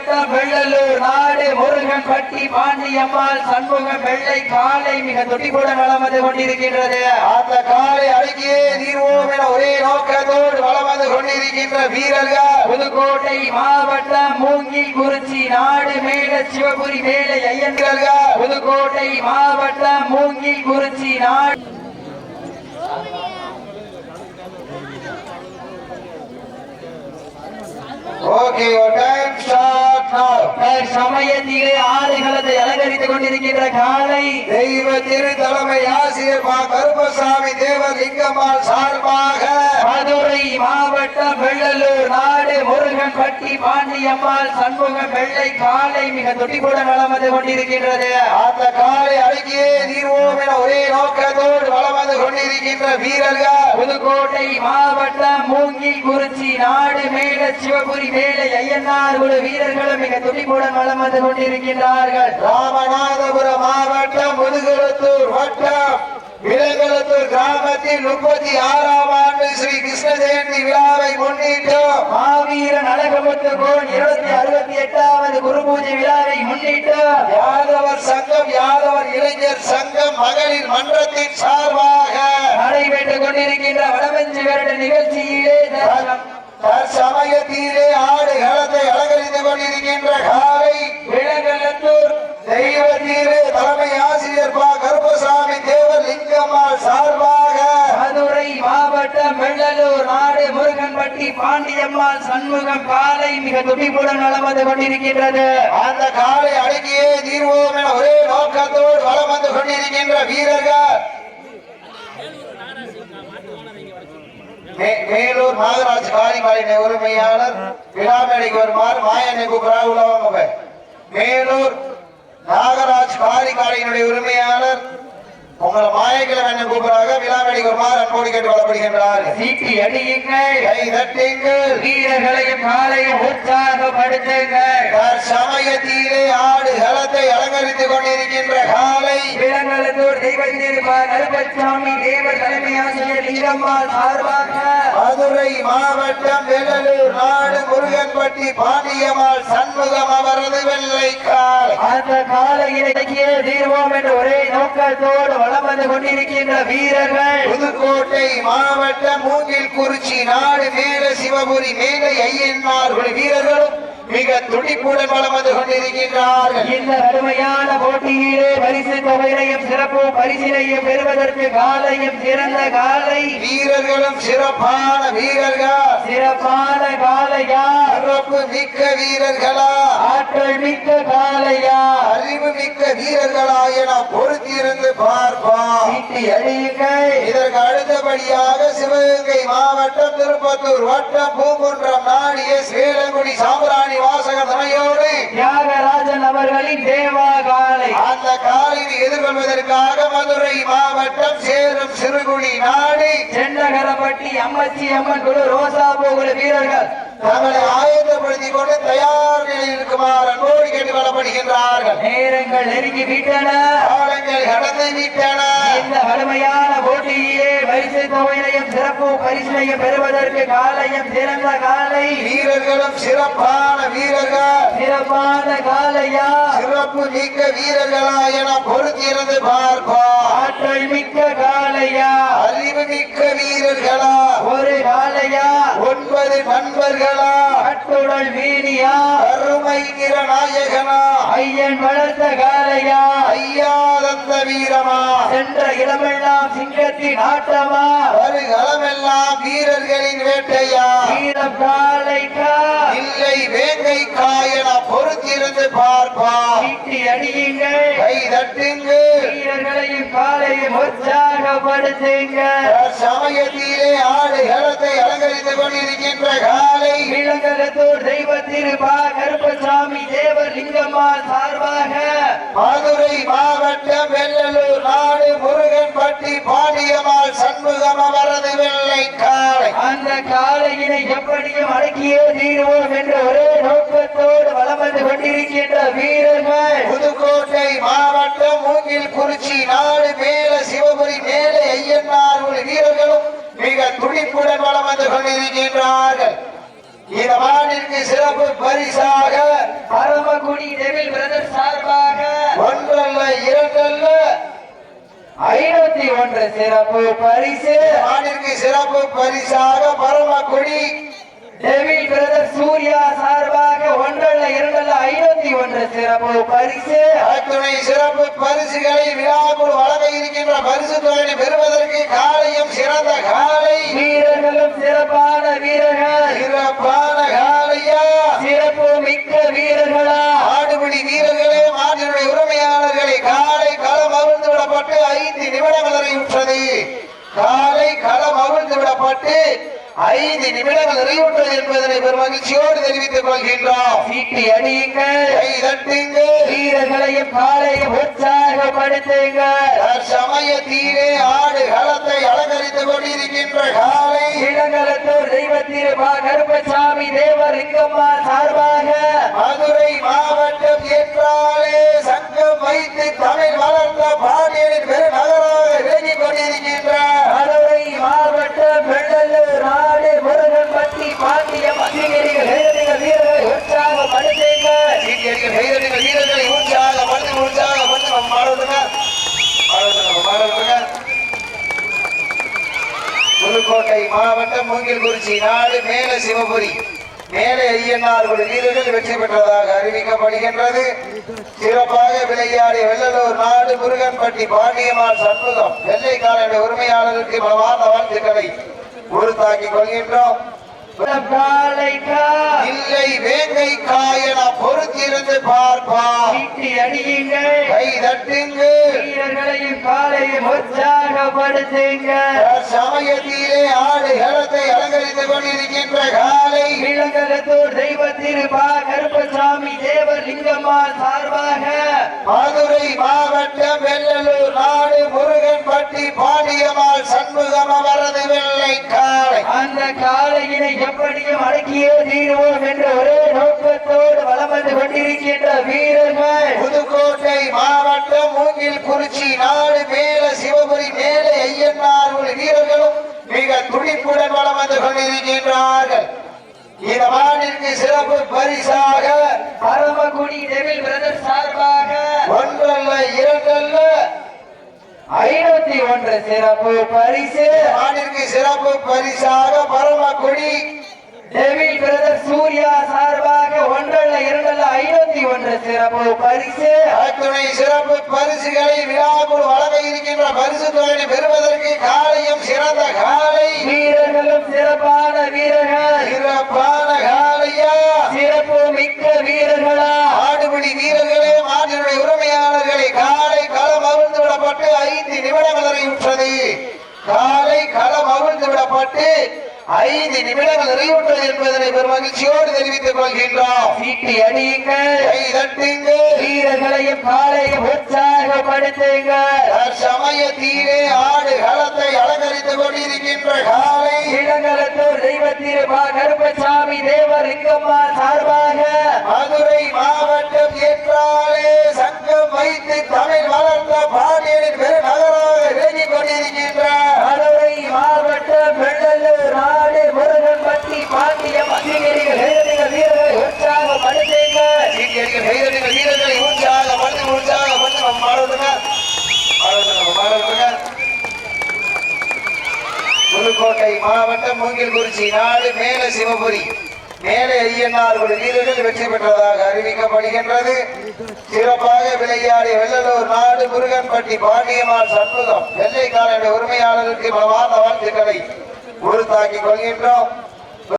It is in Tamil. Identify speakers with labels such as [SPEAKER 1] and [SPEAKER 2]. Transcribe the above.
[SPEAKER 1] மாவட்டம் வெள்ளலூர் நாடு முருகன்பட்டி பாண்டியம்மாள் சண்முகம் வெள்ளை காலை மிக துடிப்புடன் வளம் வந்து கொண்டிருக்கின்றது.
[SPEAKER 2] அந்த காலை அடக்கியே தீர்வோம் என ஒரே நோக்கத்தோடு வளம் வந்து கொண்டிருக்கின்ற வீரர்கள்
[SPEAKER 1] புதுக்கோட்டை மாவட்டம் மூங்கில் குறிச்சி நாடு மேல சிவபுரி மேலே ஐயன்கள். புதுக்கோட்டை மாவட்டம் மூங்கில் குறிச்சி நாடு சமயத்திலே ஆடுகளத்தை அலங்கரித்துக் கொண்டிருக்கின்ற காலை
[SPEAKER 2] தெய்வ திரு தலைமை ஆசிரியர் மா கருப்பசாமி தேவலிங்கம்மாள் சார்பாக
[SPEAKER 1] மதுரை மாவட்டம் வெள்ளலூர் நாடு முருகன்பட்டி பாண்டியம்மாள் சண்முகம் வெள்ளை காலை மிக துடிப்புடன் வளம் வந்து கொண்டிருக்கின்றது.
[SPEAKER 2] அந்த காலை அடக்கியே தீர்வோம் என ஒரே நோக்கத்தோடு வளம் வந்து கொண்டிருக்கின்ற வீரர்கள்
[SPEAKER 1] புதுக்கோட்டை மாவட்டம் மூங்கில் குறிச்சி நாடு மேல சிவபுரி மேலே ஐயனார் குழு வீரர்களும் மிக துடிப்புடன் வளம் வந்து கொண்டிருக்கின்றார்கள்.
[SPEAKER 2] ராமநாதபுரம் மாவட்டம் முதுகுளத்தூர் வட்டம் விலங்கலத்தூர் கிராமத்தில் 36ஆம் ஆண்டு ஸ்ரீ கிருஷ்ண ஜெயந்தி விழாவை முன்னிட்டு
[SPEAKER 1] மாவீரன் அழகமுத்து கோன் 268வது குரு பூஜை விழாவை முன்னிட்டு
[SPEAKER 2] யாதவர் சங்கம் யாதவர் இளைஞர் சங்கம் மகளிர் மன்றத்தின் சார்பாக
[SPEAKER 1] நடைபெற்றுக் கொண்டிருக்கின்ற வடமஞ்சி வருட நிகழ்ச்சியிலே
[SPEAKER 2] சமயத்திலே ஆடு களத்தை அலங்கரித்துக் கொண்டிருக்கின்ற காலை
[SPEAKER 1] விலங்கலத்தூர்
[SPEAKER 2] தெய்வ தீரு தலைமை ஆசிரியர் பா கருப்பசாமி தேவலிங்கம்மாள் சார்பாக
[SPEAKER 1] மதுரை மாவட்டம் வெள்ளலூர் நாடு முருகன்பட்டி பாண்டியம்மாள் சண்முகம் காலை மிக துடிப்புடன் வளம் வந்து கொண்டிருக்கின்றது.
[SPEAKER 2] அந்த காலை அடக்கியே தீர்வோம் என ஒரே நோக்கத்தோடு வளம் வந்து கொண்டிருக்கின்ற வீரர்கள் மேலூர் நாகராஜ் காரிகாலினை உரிமையாளர் விழாமேடைக்கு வருமாறு மாயனை கூப்பிடா உள்ளவங்க. மேலூர் நாகராஜ் காரிகாலினுடைய உரிமையாளர் உங்களை மாயக்கிழமை என்ன கூப்பிடுறாங்க விழாமேடைக்கு வருமாறு அன்போடு கேட்டு வளப்படுகின்றார்.
[SPEAKER 1] சீட்டி அடியுங்கள்,
[SPEAKER 2] கை தட்டுங்கள்,
[SPEAKER 1] வீரர்களையும் காலையும் உற்சாகப்படுத்துங்கள்.
[SPEAKER 2] சமயத்திலே ஆடு களத்தை அலங்கரித்துக் கொண்டிருக்கின்ற காலை
[SPEAKER 1] விலங்கலத்தூர் தெய்வ கருப்பசாமி தேவர் தலைமை ஆசிரியர் லிங்கம்மாள் சார்பாக
[SPEAKER 2] மதுரை மாவட்டம் வெள்ளலூர் நாடு முருகன்பட்டி பாண்டியம்மாள் சண்முகம் அவரது வெள்ளை காலை
[SPEAKER 1] அந்த காலையிலே தீர்வோம் என்ற ஒரே நோக்கத்தோடு வளம் வந்து கொண்டிருக்கின்ற வீரர்கள்
[SPEAKER 2] புதுக்கோட்டை மாவட்டம் மூங்கில் குறிச்சி நாடு மேல சிவபுரி மேலே ஐயனார் வீரர்களும் மிக துடிப்புடன் வளம் வந்து கொண்டிருக்கின்றார்கள்.
[SPEAKER 1] இந்த அருமையான போட்டியிலே பரிசு தொகையையும் சிறப்பு பரிசினையும் பெறுவதற்கு காலையும் சிறந்த காலை
[SPEAKER 2] வீரர்களும் சிறப்பான வீரர்கள்
[SPEAKER 1] சிறப்பான காலையா
[SPEAKER 2] சிறப்பு மிக்க வீரர்களா
[SPEAKER 1] ஆற்றல் மிக்க காலையா
[SPEAKER 2] அறிவு மிக்க வீரர்களா என பொறுத்திருந்து பார்ப்போம். இதற்கு அடுத்தபடியாக சிவகங்கை மாவட்டம் திருப்பத்தூர் வட்டம் பூங்குன்றம் நாடிய சேலங்குடி சாம்பிராணி வாசகர் துணையோடு
[SPEAKER 1] தியாகராஜன் அவர்களின் தேவா காலை
[SPEAKER 2] அந்த காலையை எதிர்கொள்வதற்காக மதுரை மாவட்டம் சேரும் சிறுகுடி நாடு
[SPEAKER 1] சென்னகரப்பட்டி அம்மச்சி அம்மன் குழு ரோசாபூ குழு வீரர்கள்
[SPEAKER 2] தங்களை ஆயத்தப்படுத்திக் கொண்டு தயார் நிலையில் இருக்குமாறு அன்போடு கேட்டுக் கொள்ளப்படுகின்றார்கள்.
[SPEAKER 1] நேரங்கள் நெருங்கி விட்டன,
[SPEAKER 2] காலங்கள் கடந்து விட்டன.
[SPEAKER 1] இந்த கடுமையான போட்டியிலே பரிசு தொகையையும் சிறப்பு பரிசினையும் பெறுவதற்கு காலையும் சிறந்த காலை
[SPEAKER 2] வீரர்களும் சிறப்பான வீரர்கள்
[SPEAKER 1] சிறப்பான காலையா
[SPEAKER 2] சிறப்பு மிக்க வீரர்களா என பொறுத்திருந்து பார்ப்போம்.
[SPEAKER 1] ஆற்றல் மிக்க காலையா
[SPEAKER 2] அறிவு மிக்க வீரர்களா
[SPEAKER 1] ஒரு காலையா
[SPEAKER 2] 9 நண்பர்களா
[SPEAKER 1] கட்டுடல் வீணியா
[SPEAKER 2] அருமை நிறநாயகனா
[SPEAKER 1] ஐயன் வளர்த்த காலையா
[SPEAKER 2] ஐயா தந்த வீரமா
[SPEAKER 1] சென்ற இடமெல்லாம் சிங்கத்தின் ஆட்டமா
[SPEAKER 2] வருகளமெல்லாம் வீரர்களின் வேட்டையா
[SPEAKER 1] வீரம் காலைக்கா
[SPEAKER 2] இல்லை வேங்கைக்கா என பொறுத்திருந்து பார்ப்பா.
[SPEAKER 1] சீட்டி அடியுங்கள்,
[SPEAKER 2] கை தட்டுங்கள்,
[SPEAKER 1] வீரர்களையும் காலையும் உற்சாகப்படுத்துங்கள்.
[SPEAKER 2] சமயத்திலே ஆடு களத்தை அலங்கரித்துக் கொண்டிருக்கின்ற காலை
[SPEAKER 1] விலங்கலத்தூர் தெய்வ திருப்பா கருப்பசாமி தேவர் லிங்கம்மாள் சார்பாக
[SPEAKER 2] மதுரை மாவட்டம் வெள்ளலூர் நாடு முருகன்பட்டி பாண்டியம்மாள் சண்முகம் அவரது வெள்ளை காலை
[SPEAKER 1] அந்த காலையினை எப்படியும் அடக்கியே தீர்வோம் என்ற ஒரே நோக்கத்தோடு வலம் வந்து கொண்டிருக்கின்ற வீரர்கள்
[SPEAKER 2] புதுக்கோட்டை மாவட்டம் மூங்கில் குறிச்சி நாடு மேல சிவபுரி மேலே ஐயனார் வீரர்களும் மிக துடிப்புடன் வலம் வந்து கொண்டிருக்கின்றார்கள். இந்த மாநிலத்திற்கு சிறப்பு பரிசாக
[SPEAKER 1] பரமக்குடி டெவில் பிரதர் சார்பாக
[SPEAKER 2] ஒன்றல்ல இரண்டல்ல
[SPEAKER 1] 501 சிறப்பு பரிசு
[SPEAKER 2] மாட்டிற்கு சிறப்பு பரிசாக பரமக்குடி
[SPEAKER 1] டெவில் பிரதர் சூர்யா சார்பாக ஒன்றல்ல இரண்டல்ல 501 சிறப்பு பரிசு
[SPEAKER 2] அத்துணை சிறப்பு பரிசுகளை விழாக்குள் வழங்க இருக்கின்ற பரிசு தொகையை பெறுவதற்கு காலையும் சிறந்த காலை
[SPEAKER 1] வீரர்களும் சிறப்பான வீரர்கள்
[SPEAKER 2] சிறப்பான காலையா
[SPEAKER 1] சிறப்பு மிக்க வீரர்களா
[SPEAKER 2] ஆடுபிடி வீரர்களே மாட்டினுடைய உரிமையாளர்களை காலை களம் அவிழ்ந்து விடப்பட்டு 5 நிமிடங்கள் நிறைவுற்றது காலை களம் அவிழ்ந்து விடப்பட்டு 5 நிமிடங்கள் நிறைவுற்றது என்பதனை பெரும் மகிழ்ச்சியோடு தெரிவித்துக் கொள்கின்றோம்.
[SPEAKER 1] சீட்டி அடியுங்கள்,
[SPEAKER 2] கை தட்டுங்கள்,
[SPEAKER 1] வீரர்களையும் காலையும் உற்சாகப்படுத்துங்கள்.
[SPEAKER 2] சமயத்தீரே ஆடு களத்தை அலங்கரித்துக் கொண்டிருக்கின்ற காலை
[SPEAKER 1] இளங்கலத்தூர் தெய்வ திருபா கருப்பசாமி தேவலிங்கம்மா சார்பாக
[SPEAKER 2] மதுரை மாவட்டம் என்றாலே சங்கம் வைத்து தமிழ் வளர்ந்த பாண்டியனின் பெருநகராக விலகிக் கொண்டிருக்கின்ற
[SPEAKER 1] மதுரை மாவட்டம் வெள்ளலூர் நாடு முருகன்பட்டி பாண்டியம் அதிகாரிகள் வீரர்களை உற்சாகப்படுத்துங்கள்.
[SPEAKER 2] வீரர்களை உற்சாகப்படுத்தி புதுக்கோட்டை மாவட்டம் மூங்கில்குறிச்சி நாடு மேல சிவபுரி மேலே ஐயனார் வீரர்கள் வெற்றி பெற்றதாக அறிவிக்கப்படுகின்றது. சிறப்பாக விளையாடிய வெள்ளலூர் நாடு முருகன்பட்டி பாண்டியம்மாள் சண்முகம் வெள்ளைக்காரனுடைய உரிமையாளருக்கு மனமார்ந்த வாழ்த்துக்களை உறுத்தாக்கிக் கொள்கின்றோம். இல்லை வேங்கை காயன பொறுத்திருந்து பார்ப்பார். கை தட்டுங்கள்,
[SPEAKER 1] வீரர்களையும் காலையும் உற்சாகப்படுத்துங்கள்.
[SPEAKER 2] சமயத்திலே ஆடு களத்தை அலங்கரித்துக் கொண்டிருக்கின்ற காலை
[SPEAKER 1] இளங்கலத்தூர் தெய்வ திருபா கருப்பசாமி தேவலிங்கம்மா சார்பாக
[SPEAKER 2] மதுரை மாவட்டம் வெள்ளலூர் நாடு முருகன்பட்டி பாண்டியம்மாள் சண்முகம் அவரது வெள்ளை காலை
[SPEAKER 1] அந்த காலையினை எப்படியும் அடக்கியே தீருவோம் என்ற ஒரே நோக்கத்தோடு வலம் வந்து கொண்டிருக்கின்ற வீரர்கள்
[SPEAKER 2] புதுக்கோட்டை மாவட்டம் மூங்கில்குறிச்சி நாடு மேல சிவபுரி மேலே ஐயனார் வீரர்களும் மிக துடிப்புடன் வலம் வந்து கொண்டிருக்கின்றார்கள். இந்த மாநிலத்திற்கு சிறப்பு பரிசாக
[SPEAKER 1] பரமக்குடி டெவில் பிரதர் சார்பாக
[SPEAKER 2] ஒன்றல்ல இரண்டல்ல
[SPEAKER 1] 501 சிறப்பு பரிசு
[SPEAKER 2] மாநிலத்திற்கு சிறப்பு பரிசாக பரமக்குடி
[SPEAKER 1] டெவில் பிரதர் சூர்யா சார்பாக ஒன்றல்ல இரண்டல்ல 501 சிறப்பு பரிசு
[SPEAKER 2] அத்துணை சிறப்பு பரிசுகளை விழாக்குள் வழங்க இருக்கின்ற பரிசு தொகையை பெறுவதற்கு காலையும் சிறந்த காலை
[SPEAKER 1] வீரர்களும் சிறப்பான வீரர்கள்
[SPEAKER 2] சிறப்பான காலையா
[SPEAKER 1] சிறப்பு மிக்க வீரர்களா
[SPEAKER 2] ஆடுபிடி வீரர்களே மாட்டினுடைய உரிமையாளர்களை காலை களம் அவிழ்ந்து விடப்பட்டு 5 நிமிடங்கள் நிறைவுற்றது காலை களம் அவிழ்ந்து விடப்பட்டு 5 நிமிடங்கள் நிறைவுற்றது என்பதனை பெரும் மகிழ்ச்சியோடு தெரிவித்துக் கொள்கின்றோம்.
[SPEAKER 1] சீட்டி அடியுங்கள்,
[SPEAKER 2] கை தட்டுங்கள்,
[SPEAKER 1] வீரர்களையும் காலையும் உற்சாகப்படுத்துங்கள்.
[SPEAKER 2] சமயத்தீரே ஆடு களத்தை அலங்கரித்துக் கொண்டிருக்கின்ற காலை
[SPEAKER 1] இளங்கலத்தூர் தெய்வ திருபா கருப்பசாமி தேவலிங்கம்மா சார்பாக
[SPEAKER 2] மதுரை மாவட்டம் என்றாலே சங்கம் வைத்து தமிழ் வளர்ந்த பாண்டியனின் பெருநகராக விலகிக் கொண்டிருக்கின்ற
[SPEAKER 1] மதுரை மாவட்டம் வெள்ளலூர் நாடு முருகன்பட்டி பாண்டியம் அதிகாரிகள் வீரர்களை உற்சாகப்படுத்துங்கள்.
[SPEAKER 2] வீரர்களை புதுக்கோட்டை மாவட்டம் மூங்கில்குறிச்சி நாடு மேல சிவபுரி மேலே ஐயனார் வீரர்கள் வெற்றி பெற்றதாக அறிவிக்கப்படுகின்றது. சிறப்பாக விளையாடிய வெள்ளலூர் நாடு முருகன்பட்டி பாண்டியம்மாள் சண்முகம் வெள்ளைக்காரனுடைய உரிமையாளருக்கு மனமார்ந்த வாழ்த்துக்களை உறுத்தாக்கிக் கொள்கின்றோம்.